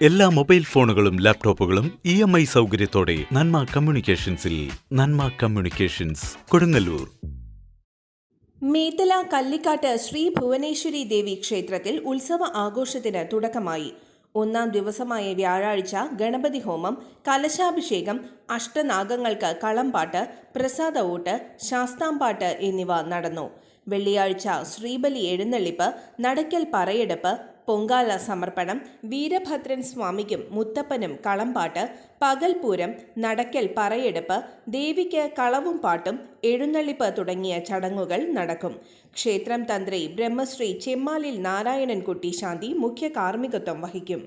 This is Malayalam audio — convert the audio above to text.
എല്ലാ മൊബൈൽ ഫോണുകളും ലാപ്ടോപ്പുകളും EMI സൗകര്യത്തോടെ നന്മ കമ്മ്യൂണിക്കേഷൻസിൽ. നന്മ കമ്മ്യൂണിക്കേഷൻസ്, കൊടുങ്ങല്ലൂർ. മേത്തല കല്ലിക്കാട്ട് ശ്രീ ഭുവനേശ്വരി ദേവി ക്ഷേത്രത്തിൽ ഉത്സവ ആഘോഷത്തിന് തുടക്കമായി. ഒന്നാം ദിവസമായ വ്യാഴാഴ്ച ഗണപതി ഹോമം, കലശാഭിഷേകം, അഷ്ടനാഗങ്ങൾക്ക് കളംപാട്ട്, പ്രസാദ ഊട്ട്, ശാസ്താംപാട്ട് എന്നിവ നടന്നു. വെള്ളിയാഴ്ച ശ്രീബലി എഴുന്നള്ളിപ്പ്, നടക്കൽ പറയെടുപ്പ്, പൊങ്കാല സമർപ്പണം, വീരഭദ്രൻ സ്വാമിക്കും മുത്തപ്പനും കളംപാട്ട്, പകൽപൂരം, നടക്കൽ പറയെടുപ്പ്, ദേവിക്ക് കളവും പാട്ടും, എഴുന്നള്ളിപ്പ് തുടങ്ങിയ ചടങ്ങുകൾ നടക്കും. ക്ഷേത്രം തന്ത്രി ബ്രഹ്മശ്രീ ചെമ്മാലിൽ നാരായണൻകുട്ടി ശാന്തി മുഖ്യ കാർമ്മികത്വം വഹിക്കും.